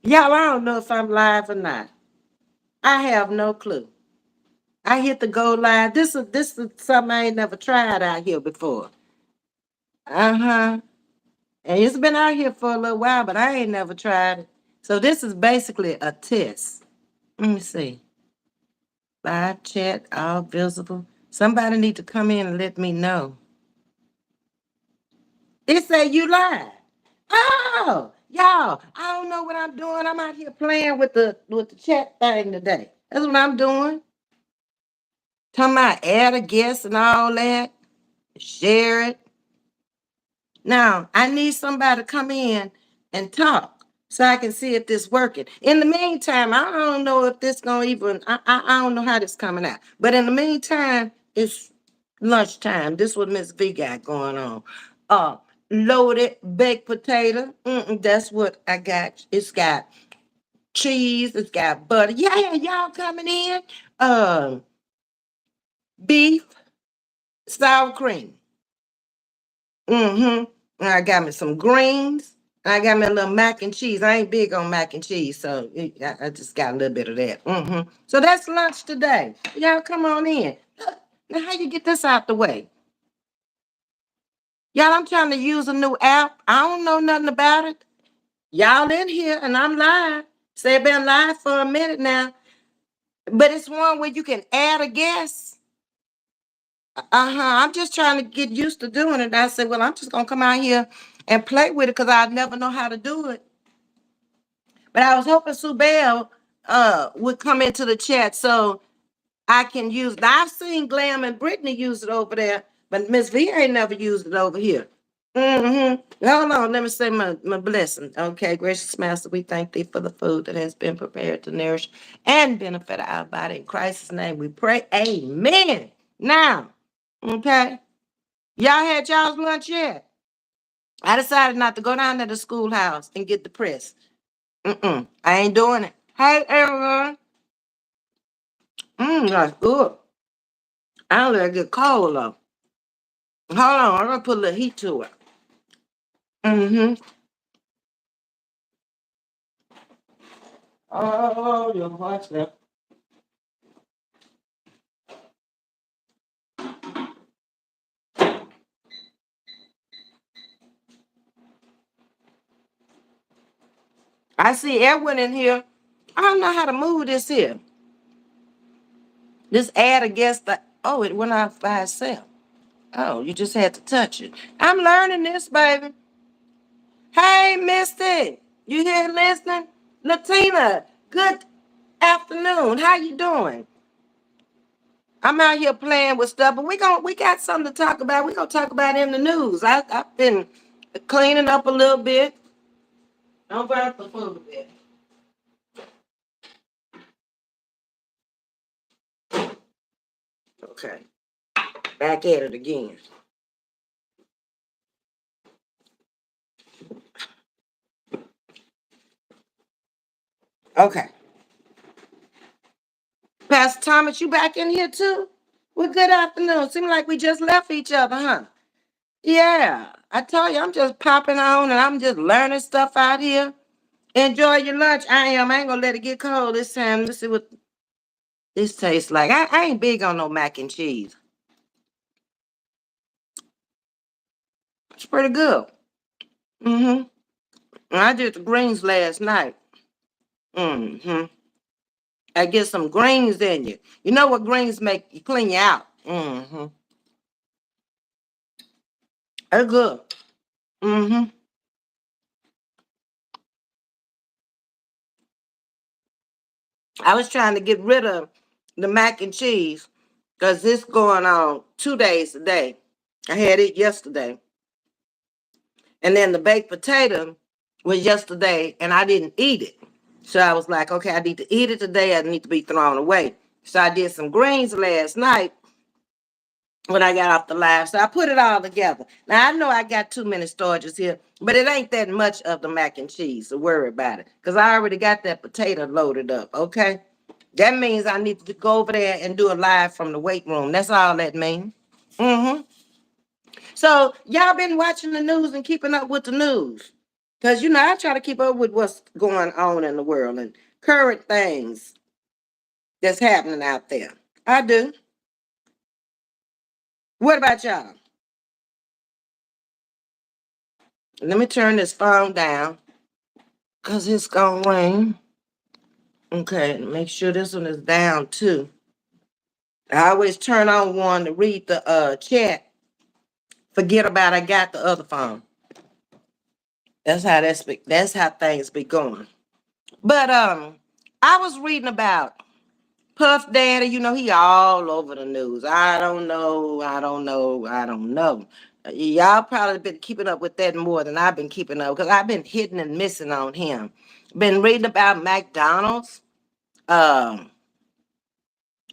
Y'all, I don't know if I'm live or not. I have no clue. I hit the go live. This is something I ain't never tried out here before. Uh-huh. And it's been out here for a little while, but I ain't never tried it. So this is basically a test. Let me see. Live chat, all visible. Somebody need to come in and let me know. It say you live. Oh, y'all, I don't know what I'm doing. I'm out here playing with the chat thing today. That's what I'm doing. Talking about add a guest and all that. Share it. Now, I need somebody to come in and talk so I can see if this working. In the meantime, I don't know if this gonna even, I don't know how this coming out. But in the meantime, it's lunchtime. This is what Ms.V got going on. Uh, Loaded baked potato. That's what I got. It's got cheese. It's got butter. Yeah, y'all coming in. Beef, sour cream. Mm-hmm. And I got me some greens. And I got me a little mac and cheese. I ain't big on mac and cheese, so I just got a little bit of that. Mm-hmm. So that's lunch today. Y'all come on in. Now, how you get this out the way? Y'all, I'm trying to use a new app. I don't know nothing about it. Y'all in here, and I'm live. Say been live for a minute now. But it's one where you can add a guest. I'm just trying to get used to doing it. I said, well, I'm just gonna come out here and play with it because I never know how to do it. But I was hoping Sue Bell would come into the chat so I can use it. I've seen Glam and Brittany use it over there, but Miss V ain't never used it over here. Hold on, let me say my blessing. Okay, gracious Master, we thank thee for the food that has been prepared to nourish and benefit our body. In Christ's name we pray. Amen. Now, okay. Y'all had y'all's lunch yet? I decided not to go down to the schoolhouse and get the press. I ain't doing it. Hey, everyone. That's good. I don't let it get cold though. Hold on, I'm gonna put a little heat to it. Mm-hmm. Oh, your watch that. I see Edwin in here. I don't know how to move this here. This add against the. Oh, it went off by itself. Oh, you just had to touch it. I'm learning this, baby. Hey, Misty, you here listening? Latina, good afternoon. How you doing? I'm out here playing with stuff, but we got something to talk about. We're gonna talk about in the news. I've been cleaning up a little bit. Don't burn up the food a bit. Okay. Back at it again. Okay. Pastor Thomas, you back in here too? Well, good afternoon. Seems like we just left each other, huh? Yeah. I told you I'm just popping on and I'm just learning stuff out here. Enjoy your lunch. I am. I ain't gonna let it get cold this time. Let's see what this tastes like. I ain't big on no mac and cheese. It's pretty good. Mm-hmm. I did the greens last night. Mm-hmm. I get some greens in you. You know what greens make? You clean you out. Mm-hmm. They're good. Mm-hmm. I was trying to get rid of the mac and cheese because this going on 2 days a day. I had it yesterday. And then the baked potato was yesterday and I didn't eat it. So I was like, okay, I need to eat it today. I need to be thrown away. So I did some greens last night when I got off the live. So I put it all together. Now I know I got too many storages here, but it ain't that much of the mac and cheese. So worry about it. Because I already got that potato loaded up. Okay. That means I need to go over there and do a live from the weight room. That's all that means. Mm-hmm. So y'all been watching the news and keeping up with the news. Because, I try to keep up with what's going on in the world and current things that's happening out there. I do. What about y'all? Let me turn this phone down because it's going to rain. Okay, make sure this one is down too. I always turn on one to read the chat. Forget about I got the other phone. That's how things be going. But I was reading about Puff Daddy. He all over the news. I don't know. Y'all probably been keeping up with that more than I've been keeping up because I've been hitting and missing on him. Been reading about McDonald's. Um,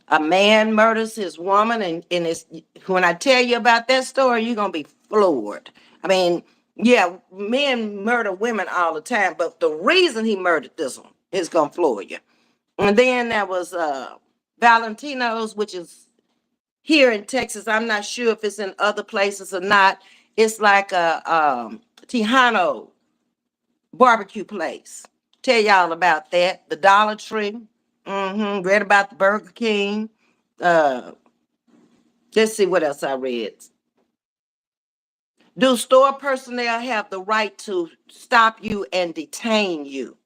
a man murders his woman, and it's when I tell you about that story, you're gonna be floored. I mean, yeah, men murder women all the time, but the reason he murdered this one is gonna floor you. And then there was Valentino's, which is here in Texas. I'm not sure if it's in other places or not. It's like a Tejano barbecue place. Tell y'all about that. The Dollar Tree. Read about the Burger King. Uh, let's see what else I read. Do store personnel have the right to stop you and detain you?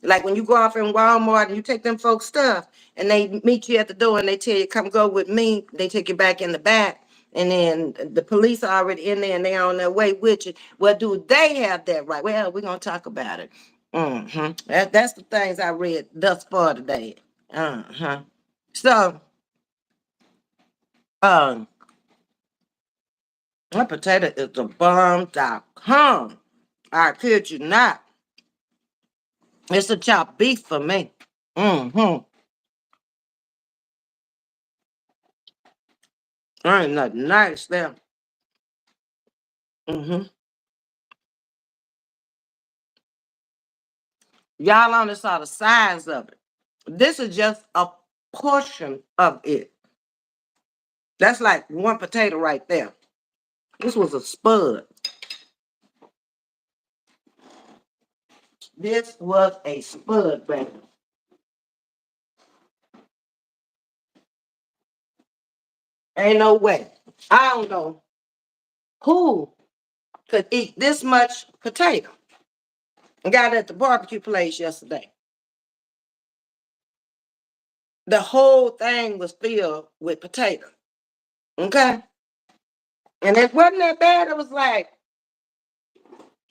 Like when you go off in Walmart and you take them folks' stuff and they meet you at the door and they tell you, come go with me. They take you back in the back. And then the police are already in there and they're on their way with you. Well, do they have that right? Well, we're going to talk about it. That's the things I read thus far today. So, my potato is the bomb.com. I kid you not. It's a chopped beef for me. Ain't nothing nice there. Y'all only saw the size of it. This is just a portion of it. That's like one potato right there. This was a spud. This was a spud, baby. Ain't no way. I don't know who could eat this much potato. I got it at the barbecue place yesterday. The whole thing was filled with potato. Okay? And it wasn't that bad. It was like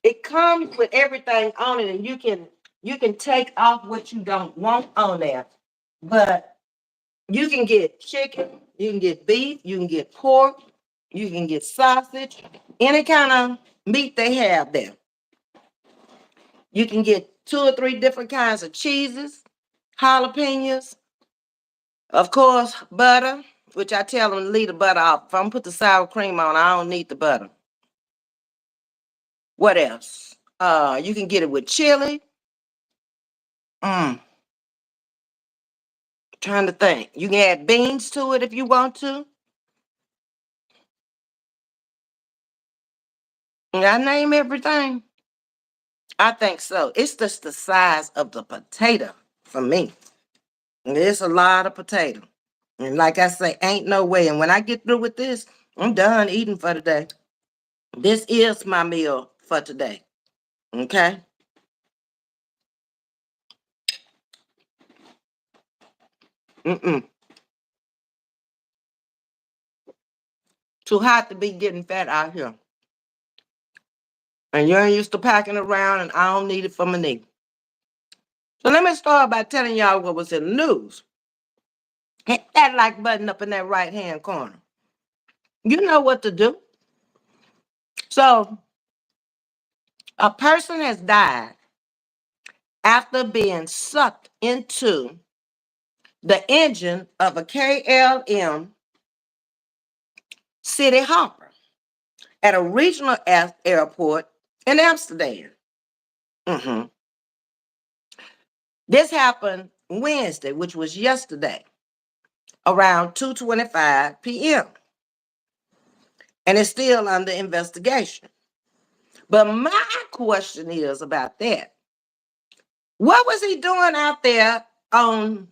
it comes with everything on it, and you can take off what you don't want on there. But you can get chicken, you can get beef, you can get pork, you can get sausage, any kind of meat they have there. You can get 2 or 3 different kinds of cheeses, jalapenos, of course, butter, which I tell them to leave the butter off. If I'm gonna put the sour cream on, I don't need the butter. What else? You can get it with chili. Trying to think. You can add beans to it if you want to. Did I name everything? I think so. It's just the size of the potato for me. It's a lot of potato. And like I say, ain't no way. And when I get through with this, I'm done eating for today. This is my meal for today. Okay? Mm-mm. Too hot to be getting fat out here. And you ain't used to packing around, and I don't need it for my knee. So let me start by telling y'all what was in the news. Hit that like button up in that right hand corner. You know what to do. So, a person has died after being sucked into the engine of a KLM City Hopper at a regional airport in Amsterdam. Mhm. This happened Wednesday, which was yesterday, around 2:25 p.m. And it's still under investigation. But my question is about that. What was he doing out there on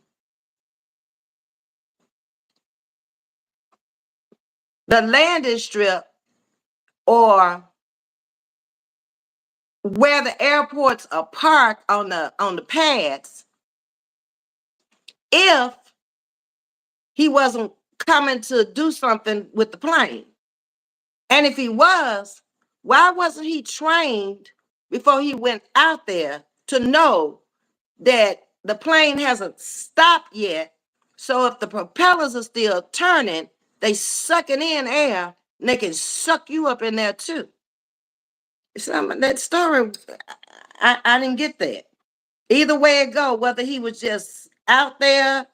the landing strip or where the airports are parked on the pads if he wasn't coming to do something with the plane? And if he was, why wasn't he trained before he went out there to know that the plane hasn't stopped yet? So if the propellers are still turning, they sucking in air and they can suck you up in there too. That story, I didn't get that. Either way it go, whether he was just out there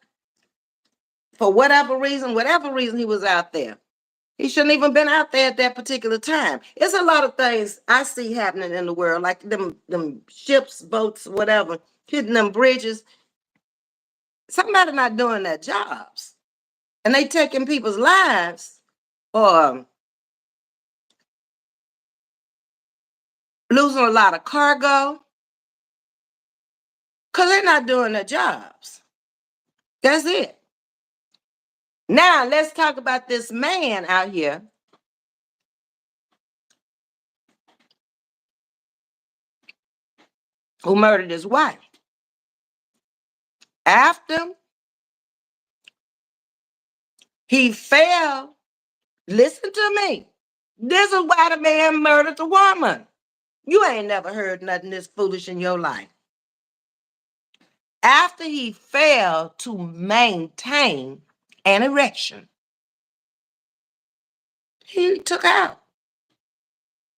for whatever reason he was out there. He shouldn't even been out there at that particular time. It's a lot of things I see happening in the world, like them ships, boats, whatever, hitting them bridges. Somebody not doing their jobs. And they taking people's lives or losing a lot of cargo because they're not doing their jobs. That's it. Now, let's talk about this man out here who murdered his wife. After he fell, listen to me. This is why the man murdered the woman. You ain't never heard nothing this foolish in your life. After he failed to maintain an erection, he took out.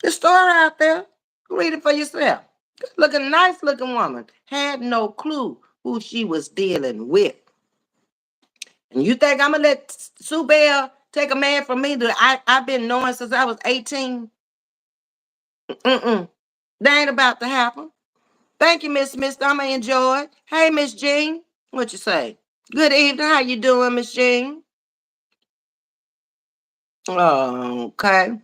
The story out there. Read it for yourself. Good looking, nice looking woman. Had no clue who she was dealing with. And you think I'm going to let Sue Bell take a man from me that I've been knowing since I was 18? Mm-mm. That ain't about to happen. Thank you, Miss I'm going to enjoy it. Hey, Miss Jean. What you say? Good evening. How you doing, Miss Jean? Okay.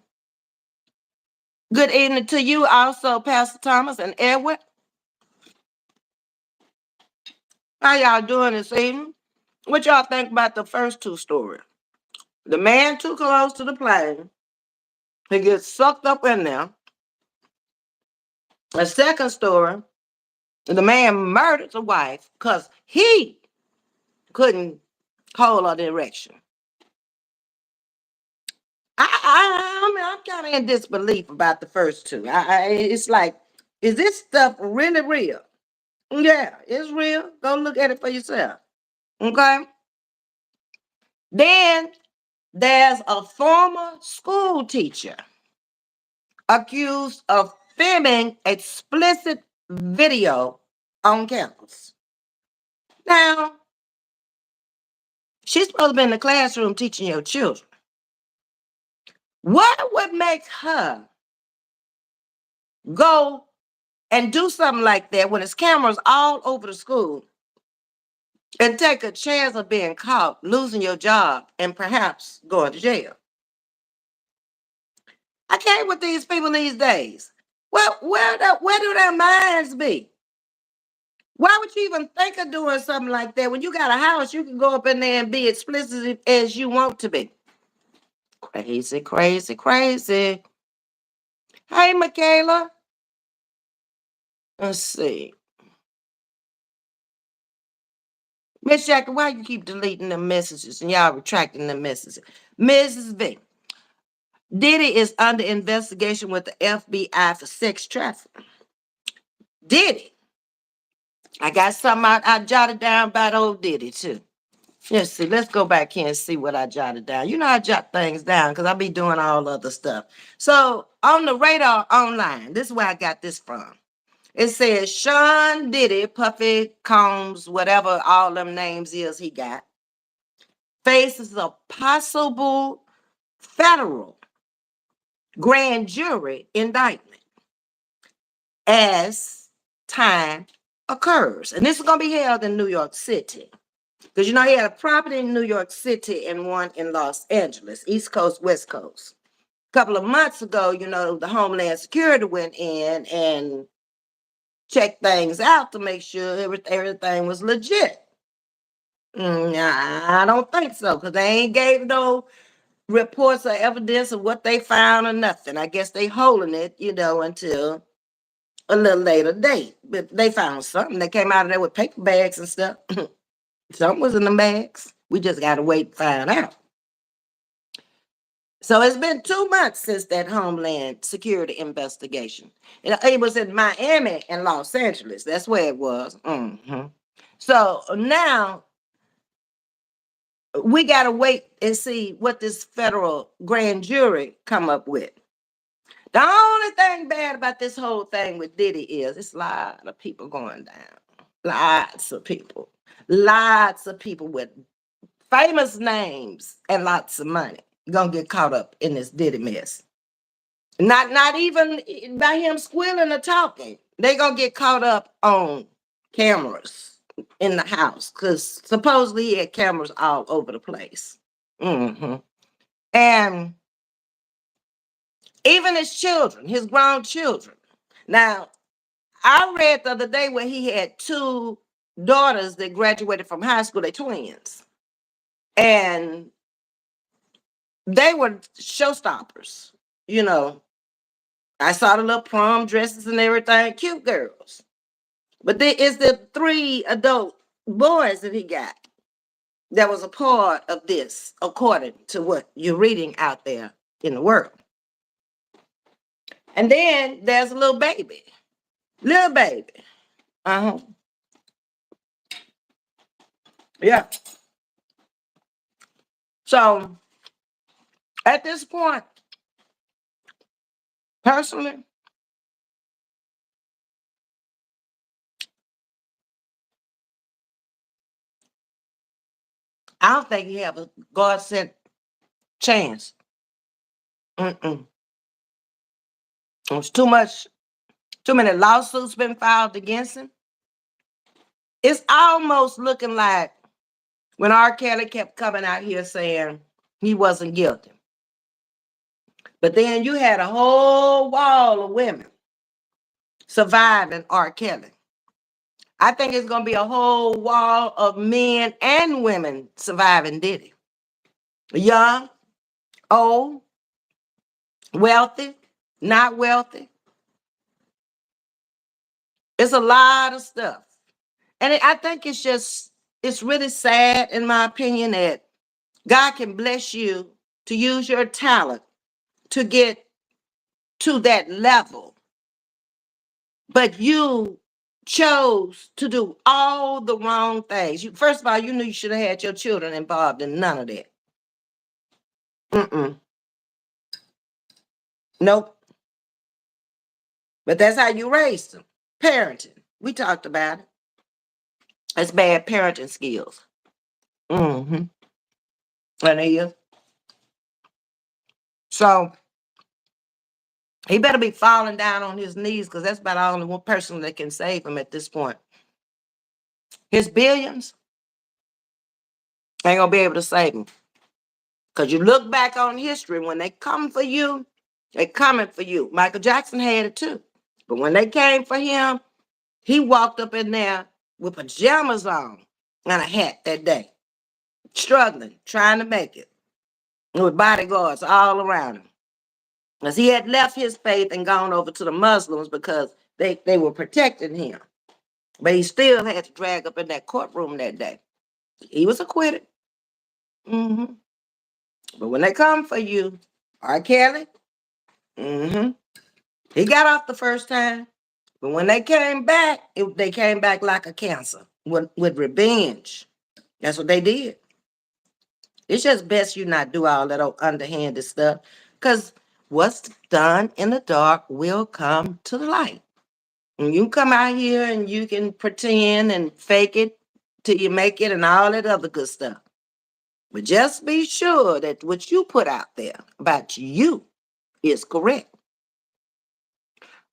Good evening to you also, Pastor Thomas and Edward. How y'all doing this evening? What y'all think about the first two stories? The man too close to the plane. He gets sucked up in there. The second story, the man murdered the wife because he couldn't hold her erection. I'm kind of in disbelief about the first two. It's like, is this stuff really real? Yeah, it's real. Go look at it for yourself. Okay. Then there's a former school teacher accused of filming explicit video on campus. Now, she's supposed to be in the classroom teaching your children. What would make her go and do something like that when there's cameras all over the school and take a chance of being caught, losing your job, and perhaps going to jail? I can't with these people these days. Well, where do their minds be? Why would you even think of doing something like that? When you got a house, you can go up in there and be explicit as you want to be. Crazy, crazy, crazy. Hey, Michaela. Let's see. Miss Jackie, why you keep deleting the messages and y'all retracting the messages? Ms.V. Diddy is under investigation with the FBI for sex trafficking. Diddy. I got something I jotted down about old Diddy, too. Let's see. Let's go back here and see what I jotted down. You know I jot things down because I be doing all other stuff. So on the radar online, this is where I got this from. It says Sean Diddy, Puffy, Combs, whatever all them names is he got, faces a possible federal grand jury indictment as time occurs. And this is going to be held in New York City. Because, you know, he had a property in New York City and one in Los Angeles, East Coast, West Coast. couple of months ago, the Homeland Security went in and checked things out to make sure everything was legit. I don't think so, because they ain't gave no reports or evidence of what they found or nothing. I guess they holding it, until a little later date. But they found something. They came out of there with paper bags and stuff. Something was in the bags. We just got to wait to find out. So it's been 2 months since that Homeland Security investigation. It was in Miami and Los Angeles. That's where it was. So now we got to wait and see what this federal grand jury come up with. The only thing bad about this whole thing with Diddy is it's a lot of people going down. Lots of people. Lots of people with famous names and lots of money gonna get caught up in this Diddy mess. Not even by him squealing or talking. They gonna get caught up on cameras in the house, because supposedly he had cameras all over the place. And even his children, his grown children. Now, I read the other day where he had 2 daughters that graduated from high school. They're twins. And they were showstoppers. I saw the little prom dresses and everything. Cute girls. But there is the 3 adult boys that he got that was a part of this, according to what you're reading out there in the world. And then there's a little baby. Little baby. Yeah. So at this point, personally, I don't think he have a God sent chance. There's too many lawsuits been filed against him. It's almost looking like when R. Kelly kept coming out here saying he wasn't guilty. But then you had a whole wall of women surviving R. Kelly. I think it's going to be a whole wall of men and women surviving Diddy. Young, old, wealthy, not wealthy. It's a lot of stuff. And I think it's really sad, in my opinion, that God can bless you to use your talent to get to that level. But you chose to do all the wrong things. First of all, you knew you should have had your children involved in none of that. Nope. But that's how you raised them. Parenting. We talked about it. That's bad parenting skills. And it is. So he better be falling down on his knees, because that's about the only one person that can save him at this point. His billions ain't gonna be able to save him. Because you look back on history, when they come for you, they coming for you. Michael Jackson had it too. But when they came for him, he walked up in there with pajamas on and a hat that day, struggling, trying to make it, with bodyguards all around him. Because he had left his faith and gone over to the Muslims because they were protecting him. But he still had to drag up in that courtroom that day. He was acquitted. But when they come for you, R. Kelly, he got off the first time. But when they came back, they came back like a cancer with revenge. That's what they did. It's just best you not do all that underhanded stuff, because what's done in the dark will come to the light. And you come out here and you can pretend and fake it till you make it and all that other good stuff. But just be sure that what you put out there about you is correct.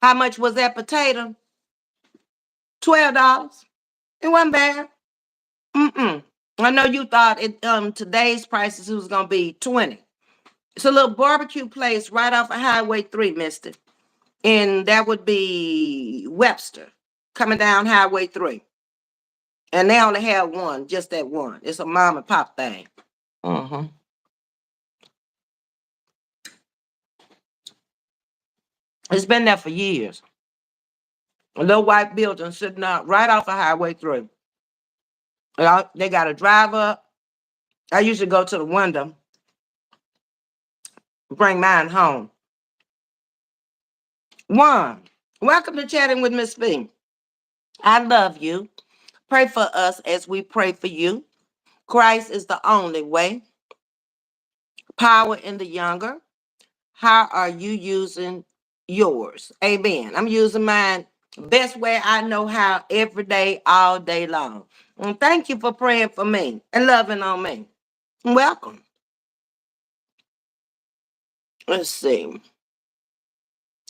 How much was that potato? $12. It wasn't bad. I know you thought today's prices it was gonna be 20. It's a little barbecue place right off of Highway 3, mister. And that would be Webster, coming down Highway 3. And they only have one, just that one. It's a mom and pop thing. Mm-hmm. It's been there for years. A little white building sitting out right off of Highway 3. They got a drive up. I usually go to the window, bring mine home. One, welcome to Chatting with Ms.V. I love you. Pray for us as we pray for you. Christ is the only way. Power in the younger. How are you using yours? Amen. I'm using mine best way I know how every day, all day long. And thank you for praying for me and loving on me. Welcome. Let's see.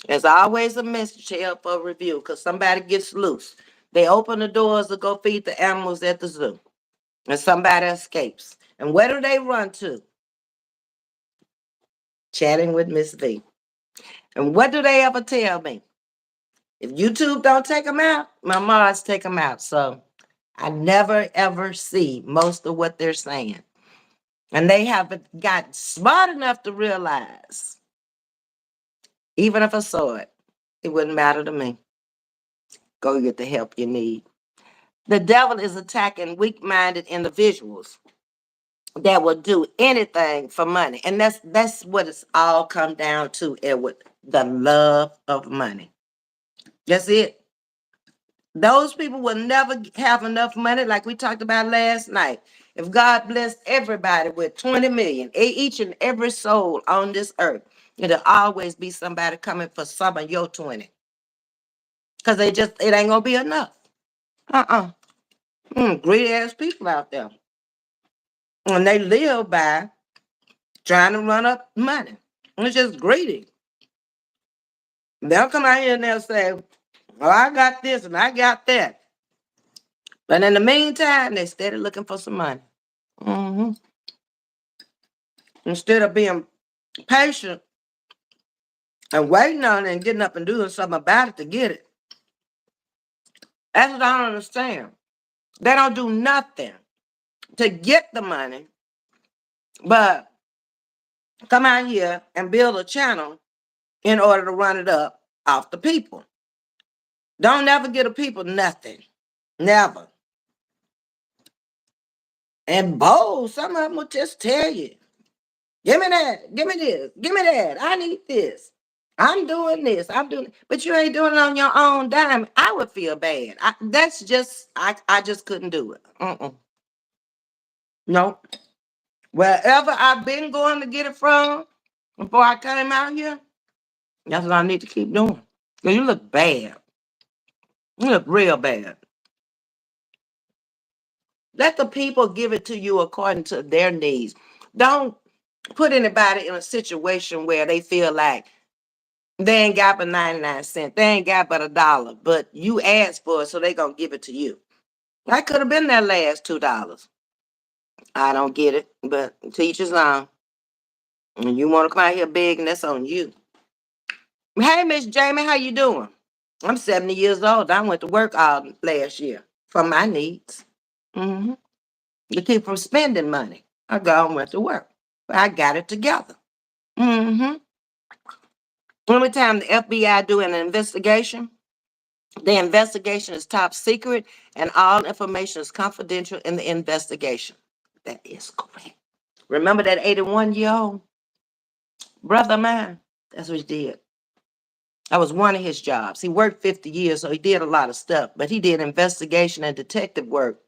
There's always a message here for review because somebody gets loose. They open the doors to go feed the animals at the zoo. And somebody escapes. And where do they run to? Chatting with Ms.V. And what do they ever tell me? If YouTube don't take them out, my mods take them out. So I never ever see most of what they're saying. And they haven't got smart enough to realize, even if I saw it, it wouldn't matter to me. Go get the help you need. The devil is attacking weak-minded individuals that will do anything for money. And that's what it's all come down to, Edward. The love of money. That's it. Those people will never have enough money, like we talked about last night. If God blessed everybody with 20 million, each and every soul on this earth, it'll always be somebody coming for some of your 20. Because it ain't gonna be enough. Greedy ass people out there. And they live by trying to run up money. It's just greedy. They'll come out here and they'll say, oh, I got this and I got that. But in the meantime, they steady looking for some money. Mm-hmm. Instead of being patient and waiting on it and getting up and doing something about it to get it. That's what I don't understand. They don't do nothing to get the money, but come out here and build a channel in order to run it up off the people. Don't never get the people nothing. Never. And bold, some of them will just tell you, give me that, give me this, give me that. I need this. I'm doing this. I'm doing it. But you ain't doing it on your own dime. I would feel bad. I just couldn't do it. Nope. Wherever I've been going to get it from before I came out here, that's what I need to keep doing. Because you look bad. You look real bad. Let the people give it to you according to their needs. Don't put anybody in a situation where they feel like they ain't got but 99 cents. They ain't got but $1. But you asked for it, so they gonna give it to you. I could have been that last $2. I don't get it, but teach his own. And you want to come out here big, and that's on you. Hey, Miss Jamie, how you doing? I'm 70 years old. I went to work all last year for my needs. Mm-hmm. To keep from spending money. I go and went to work. But I got it together. Mm-hmm. Every time the FBI do an investigation, the investigation is top secret and all information is confidential in the investigation. That is correct. Remember that 81-year-old brother of mine? That's what he did. That was one of his jobs. He worked 50 years, so he did a lot of stuff, but he did investigation and detective work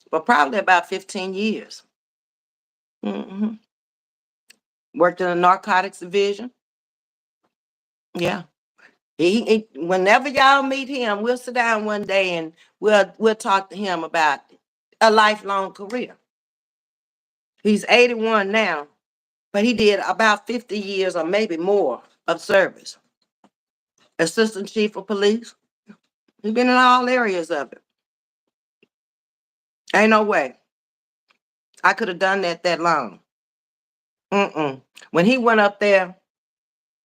for probably about 15 years. Mm-hmm. Worked in the narcotics division. Yeah. Whenever y'all meet him, we'll sit down one day and we'll talk to him about a lifelong career. He's 81 now, but he did about 50 years or maybe more of service. Assistant chief of police. He's been in all areas of it. Ain't no way I could have done that long. Mm-mm. When he went up there,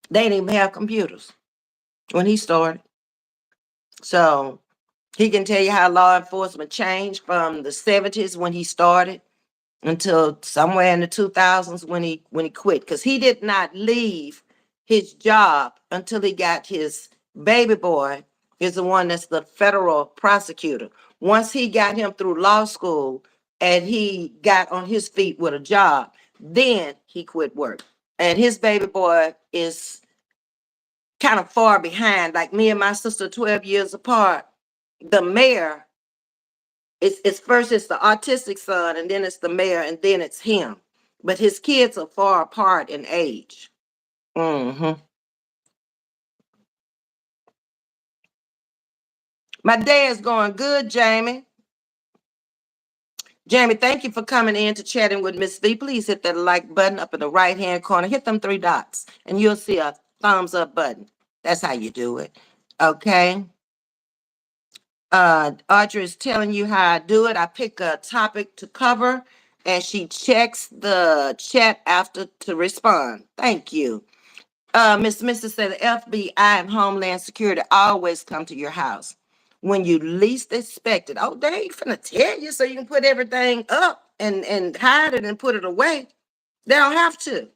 they didn't even have computers when he started. So he can tell you how law enforcement changed from the 70s when he started until somewhere in the 2000s when he quit, because he did not leave his job until he got his baby boy, is the one that's the federal prosecutor. Once he got him through law school and he got on his feet with a job, then he quit work. And his baby boy is kind of far behind, like me and my sister 12 years apart. The mayor, it's first it's the autistic son, and then it's the mayor, and then it's him. But his kids are far apart in age. Hmm. My day is going good, Jamie. Jamie, thank you for coming in to chatting with Miss V. Please hit that like button up in the right hand corner. Hit them three dots, and you'll see a thumbs up button. That's how you do it. Okay. Audrey is telling you how I do it. I pick a topic to cover, and she checks the chat after to respond. Thank you. Miss Mrs. said the FBI and Homeland Security always come to your house when you least expect it. Oh, they ain't finna tell you so you can put everything up and hide it and put it away. They don't have to.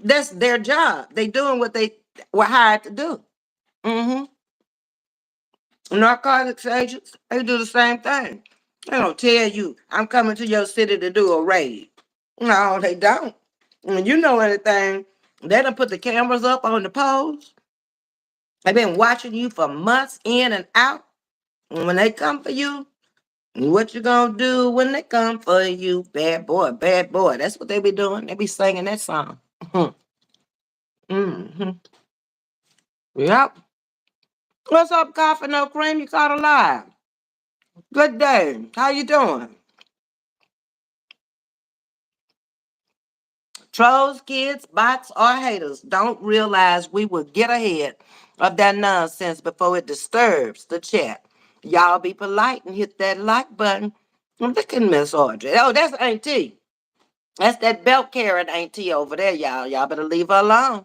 That's their job. They doing what they were hired to do. Mm-hmm. Narcotics agents, they do the same thing. They don't tell you, I'm coming to your city to do a raid. No, they don't. When you know anything, they done put the cameras up on the poles. They've been watching you for months in and out. And when they come for you, what you gonna do when they come for you? Bad boy, bad boy. That's what they be doing. They be singing that song. Mm-hmm. Yep. What's up, Coffee No Cream? You caught alive. Good day. How you doing? Trolls, kids, bots, or haters don't realize we will get ahead of that nonsense before it disturbs the chat. Y'all be polite and hit that like button. Look at Miss Audrey. Oh, that's Auntie. That's that belt carrying Auntie over there, y'all. Y'all better leave her alone.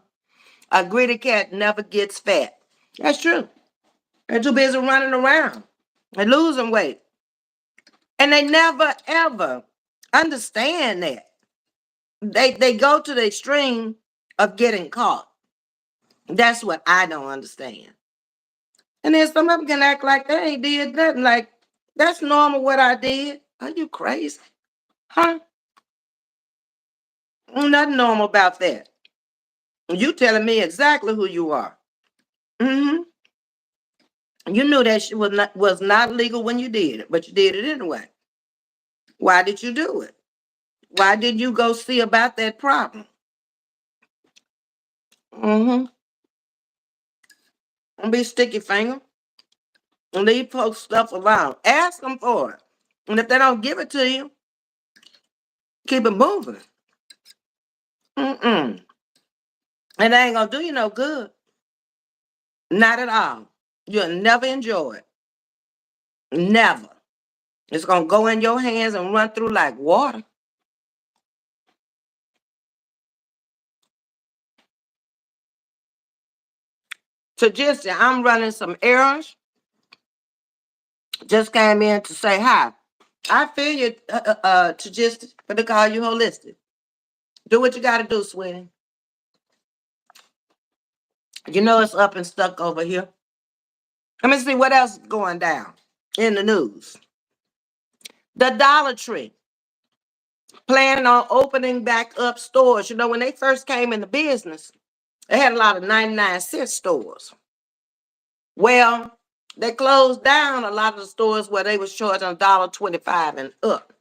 A greedy cat never gets fat. That's true. They're too busy running around and losing weight. And they never ever understand that. They go to the extreme of getting caught. That's what I don't understand. And then some of them can act like they ain't did nothing. Like, that's normal what I did. Are you crazy? Huh? Nothing normal about that. You telling me exactly who you are. Mm-hmm. You knew that shit was not legal when you did it, but you did it anyway. Why did you do it? Why did you go see about that problem? Mm-hmm. Don't be sticky finger. And leave folks stuff alone. Ask them for it. And if they don't give it to you, keep it moving. Mm-mm. And they ain't gonna do you no good. Not at all. You'll never enjoy it. Never. It's gonna go in your hands and run through like water. So just I'm running some errands. Just came in to say hi. I feel you to just for to call you holistic. Do what you gotta do, sweetie. You know it's up and stuck over here. Let me see what else is going down in the news. The Dollar Tree planning on opening back up stores. You know, when they first came into business, they had a lot of 99-cent stores. Well, they closed down a lot of the stores where they was charging $1.25 and up.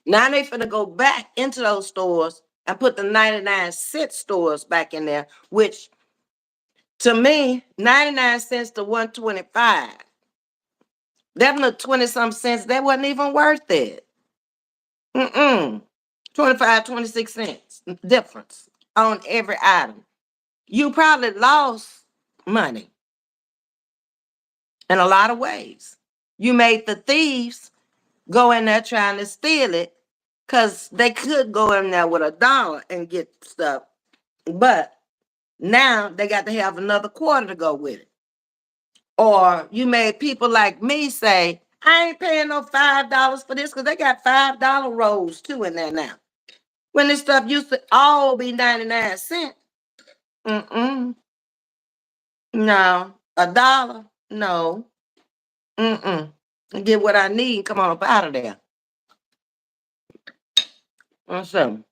Now they finna go back into those stores and put the 99-cent stores back in there, which to me, 99 cents to 125. That little 20 some cents, that wasn't even worth it. Mm-mm. 25, 26 cents difference on every item. You probably lost money in a lot of ways. You made the thieves go in there trying to steal it because they could go in there with $1 and get stuff, but now they got to have another quarter to go with it. Or you made people like me say, I ain't paying no $5 for this because they got $5 rolls too in there now. When this stuff used to all be 99 cents. Mm-mm. No. $1? No. Mm-mm. Get what I need. Come on up out of there. So,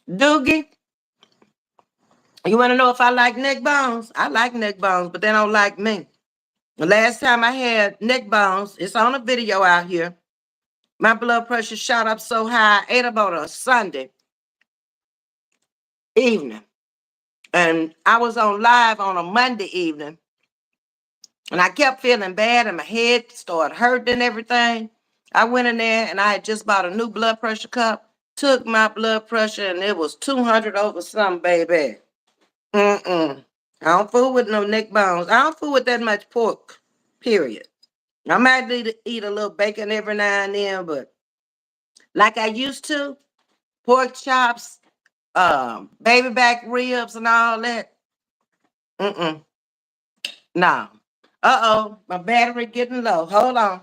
Doogie, you want to know if I like neck bones? I like neck bones, but they don't like me. The last time I had neck bones, it's on a video out here. My blood pressure shot up so high, I ate about a Sunday evening. And I was on live on a Monday evening. And I kept feeling bad and my head started hurting and everything. I went in there and I had just bought a new blood pressure cup, took my blood pressure, and it was 200 over something, baby. Mm-mm. I don't fool with no neck bones. I don't fool with that much pork, period. I might eat a little bacon every now and then, but like I used to, pork chops, baby back ribs and all that. Mm-mm. No. Uh-oh, my battery getting low. Hold on.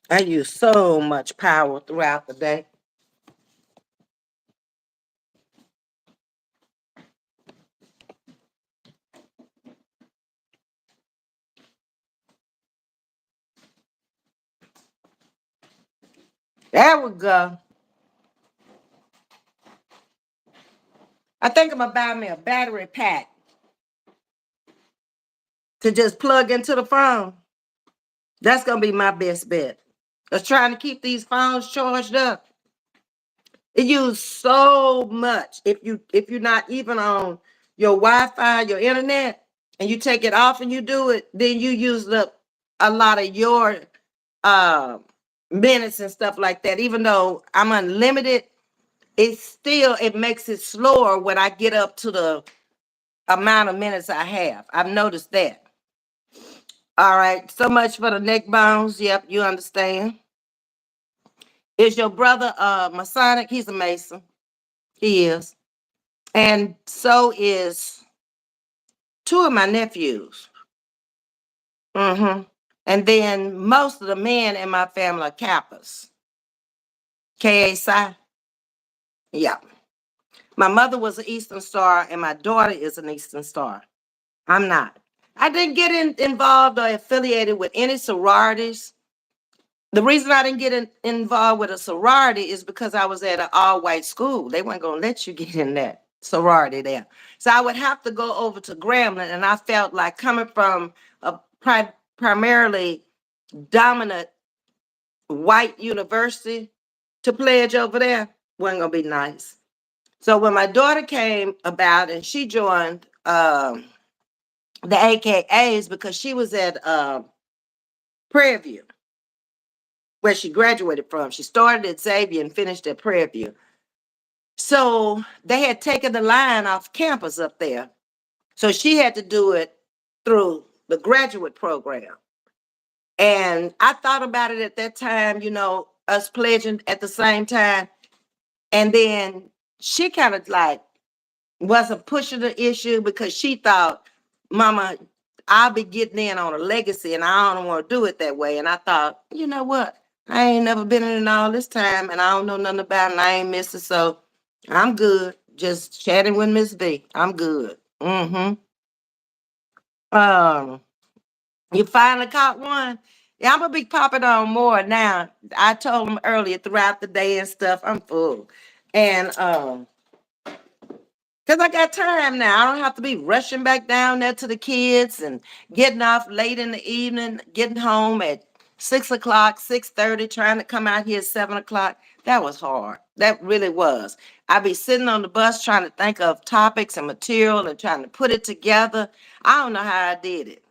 I use so much power throughout the day. There we go. I think I'm gonna buy me a battery pack to just plug into the phone. That's gonna be my best bet. Cause trying to keep these phones charged up, it uses so much. If you're not even on your Wi-Fi, your internet, and you take it off and you do it, then you use up a lot of your uh, minutes and stuff like that. Even though I'm unlimited, it makes it slower when I get up to the amount of minutes I have. I've noticed that. All right, so much for the neck bones. Yep, you understand. Is your brother Masonic? He's a Mason. He is. And so is two of my nephews. Mm-hmm. And then most of the men in my family are Kappas. K-A Psi. Yeah. My mother was an Eastern Star, and my daughter is an Eastern Star. I'm not. I didn't get involved or affiliated with any sororities. The reason I didn't get involved with a sorority is because I was at an all-white school. They weren't going to let you get in that sorority there. So I would have to go over to Grambling, and I felt like coming from a primarily dominant white university to pledge over there wasn't going to be nice. So when my daughter came about and she joined the AKAs because she was at Prairie View, where she graduated from. She started at Xavier and finished at Prairie View. So they had taken the line off campus up there. So she had to do it through the graduate program. And I thought about it at that time, us pledging at the same time. And then she kind of like wasn't pushing the issue because she thought, Mama, I'll be getting in on a legacy and I don't want to do it that way. And I thought, you know what? I ain't never been in it all this time and I don't know nothing about it and I ain't missed it. So I'm good. Just chatting with Ms.V. I'm good. Mm-hmm. Um, you finally caught one. Yeah, I'm gonna be popping on more now. I told them earlier throughout the day and stuff. I'm full. And because I got time now. I don't have to be rushing back down there to the kids and getting off late in the evening, getting home at 6 o'clock, 6:30, trying to come out here at 7 o'clock. That was hard. That really was. I'd be sitting on the bus trying to think of topics and material and trying to put it together. I don't know how I did it.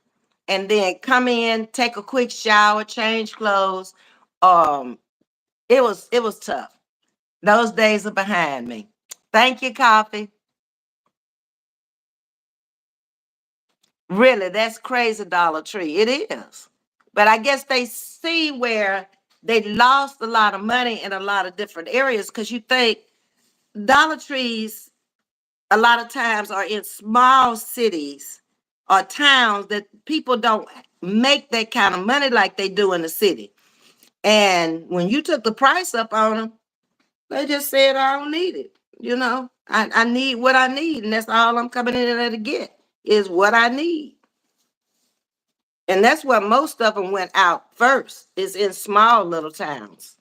And then come in, take a quick shower, change clothes. Um, it was tough. Those days are behind me. Thank you, coffee. Really, that's crazy, Dollar Tree. It is. But I guess they see where they lost a lot of money in a lot of different areas because you think Dollar Trees a lot of times are in small cities or towns that people don't make that kind of money like they do in the city. And when you took the price up on them, they just said, I don't need it. I need what I need, and that's all I'm coming in there to get is what I need. And that's where most of them went out first, is in small little towns,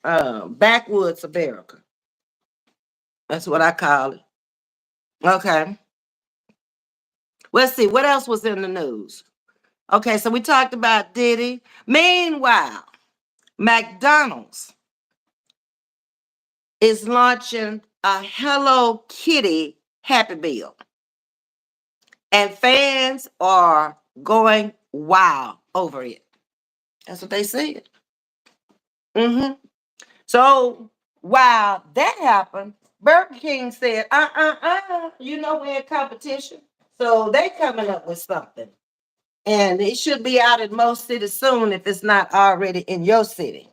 backwoods America. That's what I call it. Okay. Let's see, what else was in the news? Okay, so we talked about Diddy. Meanwhile, McDonald's is launching a Hello Kitty Happy Meal. And fans are going wild over it. That's what they said. So while that happened, Burger King said, we're in competition. So they coming up with something. And it should be out in most cities soon if it's not already in your city.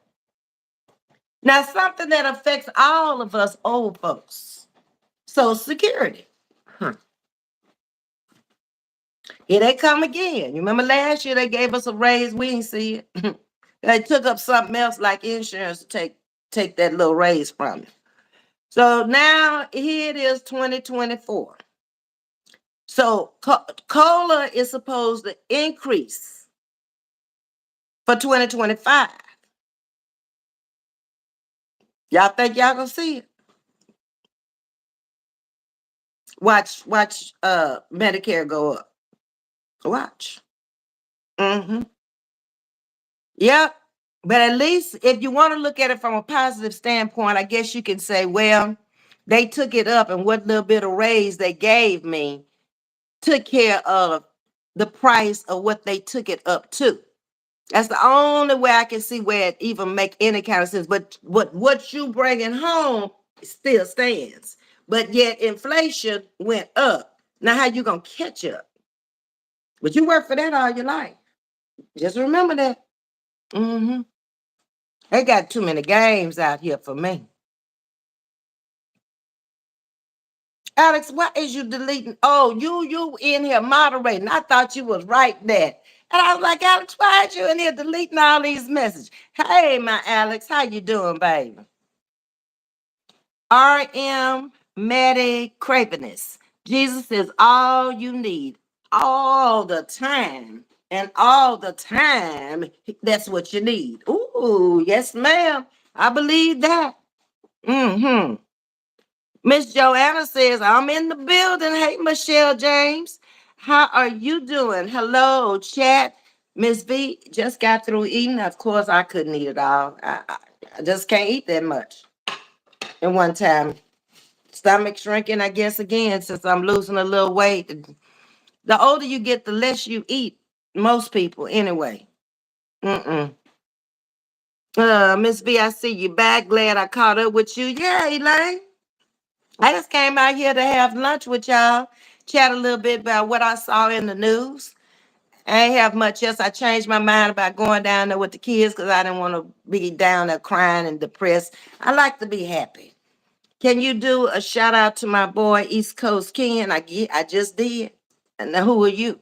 Now, something that affects all of us old folks. Social Security. Here they come again. You remember last year they gave us a raise, we didn't see it. They took up something else like insurance to take that little raise from you. So now here it is, 2024. So COLA is supposed to increase for 2025. Y'all think y'all gonna see it? Watch Medicare go up. Watch. Yep. But at least if you want to look at it from a positive standpoint, I guess you can say, well, they took it up, and what little bit of raise they gave me took care of the price of what they took it up to. That's the only way I can see where it even make any kind of sense. But what you bringing home still stands. But yet inflation went up. Now how you gonna catch up? But you work for that all your life. Just remember that. They got too many games out here for me. Alex, why is you deleting? Oh, you in here moderating. I thought you was right there. And I was like, Alex, why are you in here deleting all these messages? Hey, my Alex, how you doing, baby? R.M. Maddie Craviness. Jesus is all you need all the time. And all the time, that's what you need. Ooh, yes, ma'am. I believe that. Miss Joanna says, I'm in the building. Hey, Michelle James. How are you doing? Hello, chat. Ms.V just got through eating. Of course, I couldn't eat it all. I just can't eat that much in one time. Stomach shrinking, I guess, again, since I'm losing a little weight. The older you get, the less you eat. Most people, anyway. Miss V, I see you back. Glad I caught up with you. Yeah, Elaine. I just came out here to have lunch with y'all, chat a little bit about what I saw in the news. I ain't have much else. I changed my mind about going down there with the kids because I didn't want to be down there crying and depressed. I like to be happy. Can you do a shout out to my boy East Coast Ken? I just did. And now who are you?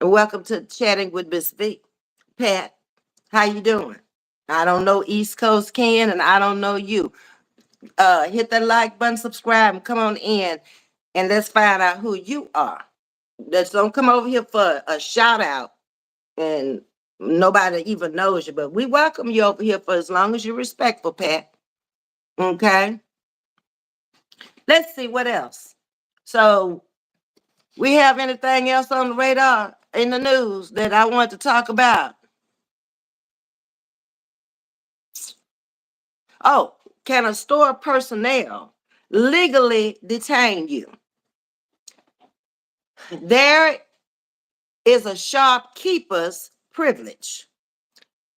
And welcome to Chatting with Ms.V. Pat, how you doing? I don't know East Coast Ken, and I don't know you. Hit that like button, subscribe, and come on in, and let's find out who you are. Just don't come over here for a shout out and nobody even knows you, but we welcome you over here for as long as you're respectful, Pat. Okay. Let's see what else. So we have anything else on the radar in the news that I want to talk about? Oh, can a store personnel legally detain you? There is a shopkeeper's privilege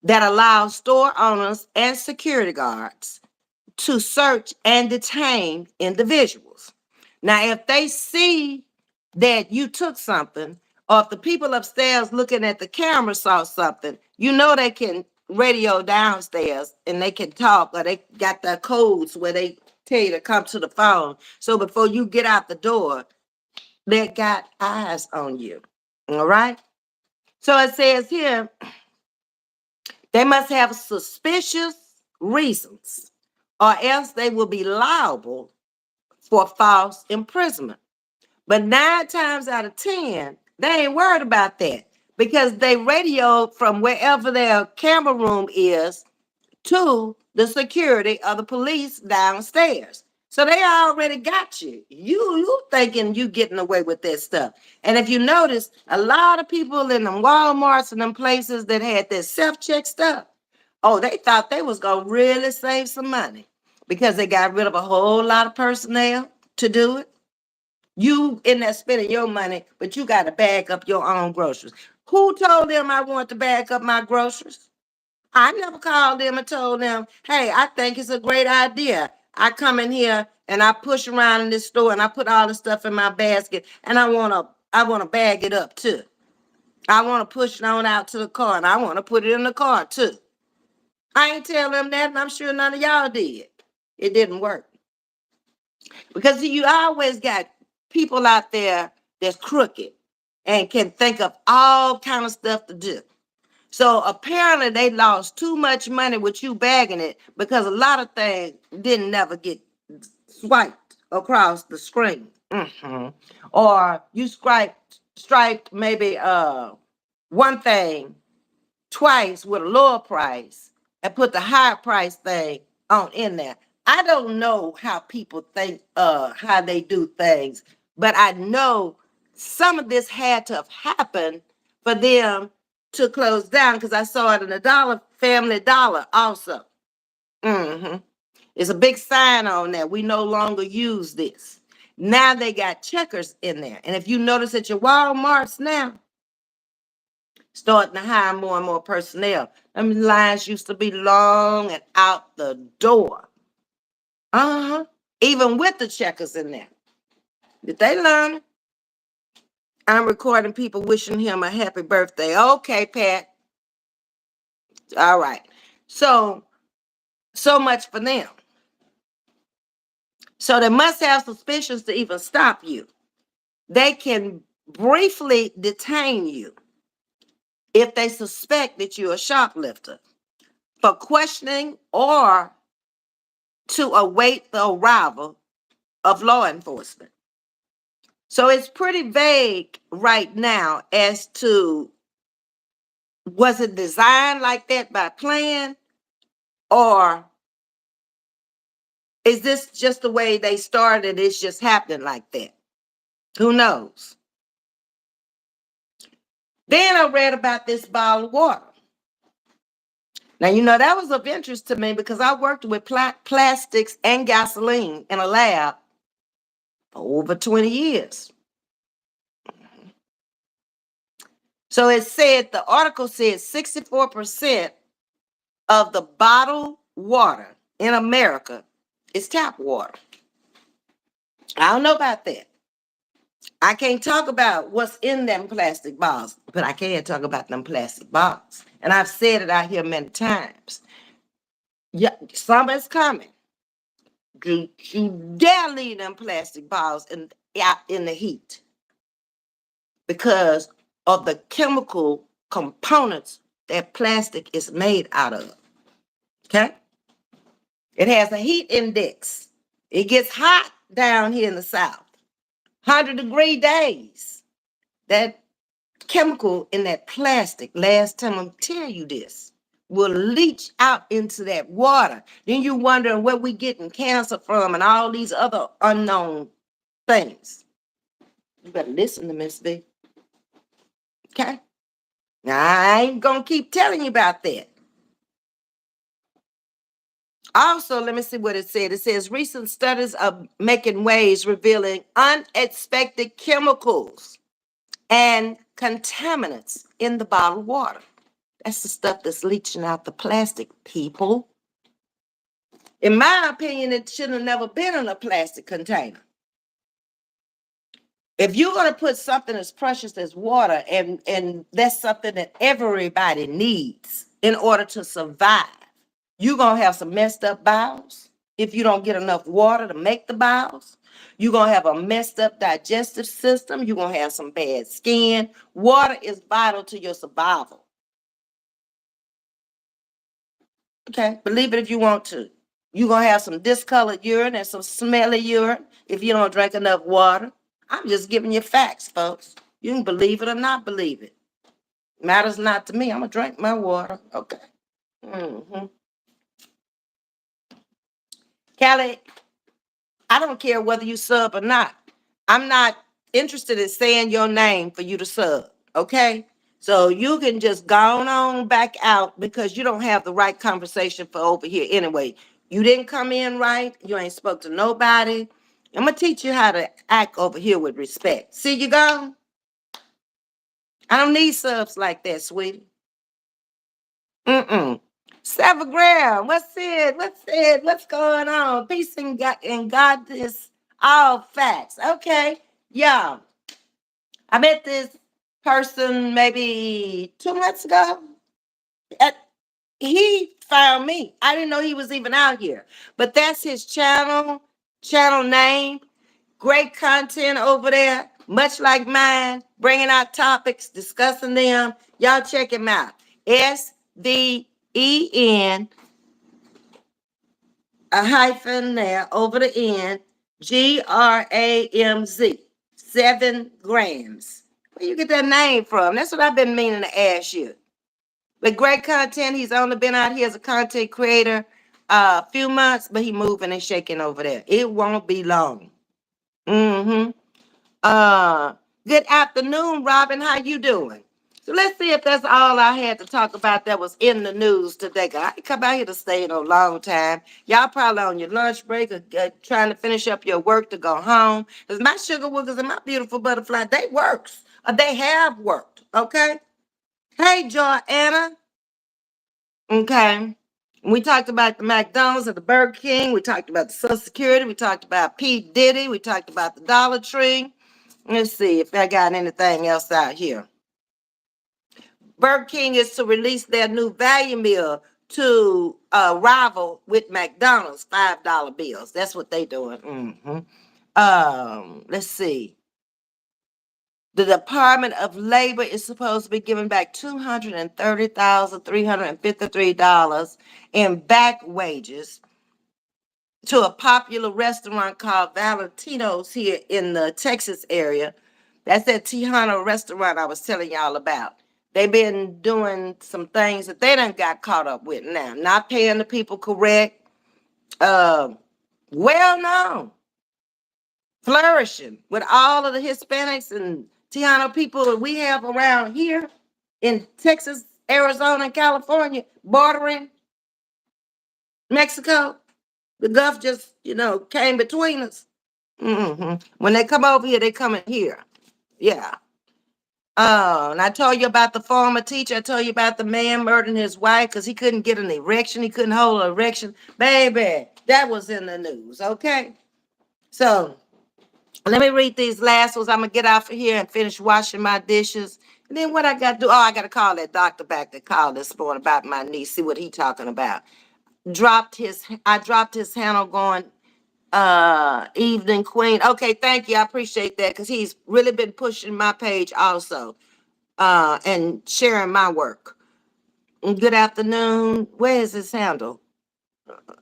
that allows store owners and security guards to search and detain individuals. Now, if they see that you took something, or if the people upstairs looking at the camera saw something, you know they can radio downstairs and they can talk, or they got their codes where they tell you to come to the phone. So before you get out the door, they got eyes on you. All right. So it says here, they must have suspicious reasons, or else they will be liable for false imprisonment. But 9 times out of 10, they ain't worried about that because they radio from wherever their camera room is to the security of the police downstairs. So they already got you. You thinking you getting away with that stuff. And if you notice, a lot of people in them Walmarts and them places that had that self-check stuff, oh, they thought they was gonna really save some money because they got rid of a whole lot of personnel to do it. You in there spending your money, but you got to bag up your own groceries. Who told them I want to bag up my groceries? I never called them and told them, hey, I think it's a great idea. I come in here and I push around in this store and I put all the stuff in my basket and I wanna bag it up too. I want to push it on out to the car and I want to put it in the car too. I ain't tell them that, and I'm sure none of y'all did. It didn't work. Because you always got people out there that's crooked and can think of all kind of stuff to do. So apparently they lost too much money with you bagging it because a lot of things didn't never get swiped across the screen. Or you striped maybe one thing twice with a lower price and put the higher price thing on in there. I don't know how people think how they do things, but I know some of this had to have happened for them to close down because I saw it in the Family Dollar also. It's a big sign on there. We no longer use this. Now they got checkers in there. And if you notice at your Walmarts now, starting to hire more and more personnel. Them lines used to be long and out the door. Even with the checkers in there. Did they learn it? I'm recording people wishing him a happy birthday. Okay, Pat. All right. So much for them. So they must have suspicions to even stop you. They can briefly detain you if they suspect that you're a shoplifter for questioning or to await the arrival of law enforcement. So it's pretty vague right now as to was it designed like that by plan, or is this just the way they started? It's just happening like that. Who knows? Then I read about this bottle of water. Now, that was of interest to me because I worked with plastics and gasoline in a lab for over 20 years. So the article said 64% of the bottled water in America is tap water. I don't know about that. I can't talk about what's in them plastic bottles, but I can talk about them plastic bottles. And I've said it out here many times. Yeah, summer's coming. You dare leave them plastic bottles out in the heat because of the chemical components that plastic is made out of. Okay? It has a heat index. It gets hot down here in the South. 100-degree days. That chemical in that plastic, last time I'm telling you this, will leach out into that water. Then you're wondering where we getting cancer from and all these other unknown things. You better listen to Ms.V. Okay? Now, I ain't going to keep telling you about that. Also, let me see what it said. It says recent studies are making waves revealing unexpected chemicals and contaminants in the bottled water. That's the stuff that's leaching out the plastic, people. In my opinion, it should have never been in a plastic container. If you're going to put something as precious as water, and that's something that everybody needs in order to survive, you're going to have some messed up bowels if you don't get enough water to make the bowels. You're going to have a messed up digestive system. You're going to have some bad skin. Water is vital to your survival. Okay, believe it if you want to. You're going to have some discolored urine and some smelly urine if you don't drink enough water. I'm just giving you facts, folks. You can believe it or not believe it. Matters not to me. I'm going to drink my water. Okay. Mm-hmm. Callie, I don't care whether you sub or not. I'm not interested in saying your name for you to sub. Okay. So you can just go on back out because you don't have the right conversation for over here anyway. You didn't come in right. You ain't spoke to nobody. I'm going to teach you how to act over here with respect. See you gone? I don't need subs like that, sweetie. Mm-mm. 7 gram. What's it? What's it? What's going on? Peace and God is all facts. Okay. Yeah. I met this person maybe 2 months ago. He found me. I didn't know he was even out here. But that's his channel name. Great content over there, much like mine, bringing out topics, discussing them. Y'all check him out. SVEN, a hyphen there over the end, GRAMZ, 7 grams. Where you get that name from? That's what I've been meaning to ask you. But great content. He's only been out here as a content creator a few months, but he moving and shaking over there. It won't be long. Mm-hmm. Good afternoon, Robin. How you doing? So let's see if that's all I had to talk about that was in the news today. I ain't come out here to stay a long time. Y'all probably on your lunch break or trying to finish up your work to go home. Because my sugar woogers and my beautiful butterfly, they works. Or they have worked. Okay? Hey, Joanna. Okay. We talked about the McDonald's and the Burger King. We talked about the Social Security. We talked about P. Diddy. We talked about the Dollar Tree. Let's see if I got anything else out here. Burger King is to release their new value meal to rival with McDonald's $5 bills. That's what they doing. Let's see. The Department of Labor is supposed to be giving back $230,353 in back wages to a popular restaurant called Valentino's here in the Texas area. That's that Tejano restaurant I was telling y'all about. They've been doing some things that they done got caught up with now. Not paying the people correct. Well known. Flourishing with all of the Hispanics and Tejano people that we have around here in Texas, Arizona, and California, bordering Mexico. The Gulf just, came between us. When they come over here, they come in here. Yeah. And I told you about the former teacher. I told you about the man murdering his wife because he couldn't get an erection. He couldn't hold an erection. Baby, that was in the news, okay? So let me read these last ones. I'm going to get out of here and finish washing my dishes. And then what I got to do? Oh, I got to call that doctor back that called this morning about my niece, see what he talking about. I dropped his handle going, evening queen. Okay, thank you. I appreciate that because he's really been pushing my page also and sharing my work. Good afternoon. Where is his handle?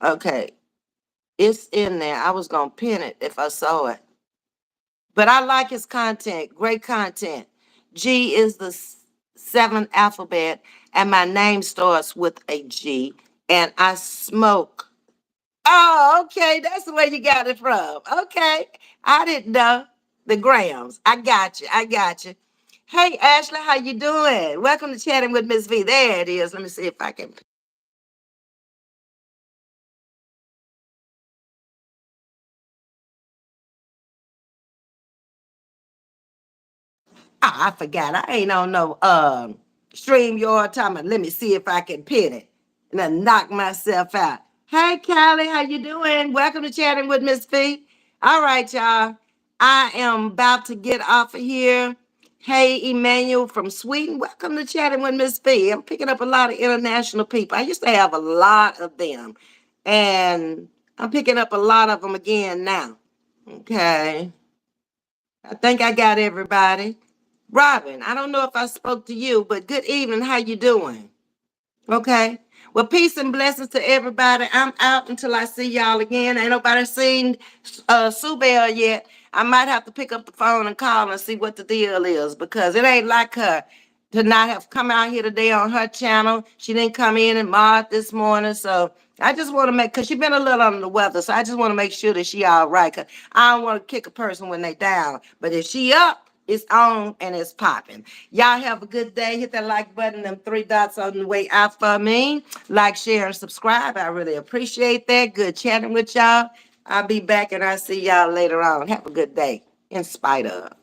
Okay, it's in there. I was gonna pin it if I saw it, but I like his content. Great content. G is the seventh alphabet, and my name starts with a G, and I smoke. Oh, okay. That's where you got it from. Okay. I didn't know the grams. I got you. I got you. Hey, Ashley, how you doing? Welcome to Chatting with Ms.V. There it is. Let me see if I can. Oh, I forgot. I ain't on no stream your time. Let me see if I can pin it. And then knock myself out. Hey, Callie, how you doing? Welcome to Chatting with Ms.V. All right, y'all. I am about to get off of here. Hey, Emmanuel from Sweden. Welcome to Chatting with Ms.V. I'm picking up a lot of international people. I used to have a lot of them, and I'm picking up a lot of them again now. Okay. I think I got everybody. Robin, I don't know if I spoke to you, but good evening. How you doing? Okay. Well, peace and blessings to everybody. I'm out until I see y'all again. Ain't nobody seen Sue Bell yet. I might have to pick up the phone and call and see what the deal is because it ain't like her to not have come out here today on her channel. She didn't come in and mod this morning. So I just want to make, because she been a little under the weather. So I just want to make sure that she all right. Cause I don't want to kick a person when they down. But if she up, it's on and it's popping. Y'all have a good day. Hit that like button, them three dots on the way out for me. Like, share, and subscribe. I really appreciate that. Good chatting with y'all. I'll be back and I'll see y'all later on. Have a good day in spite of.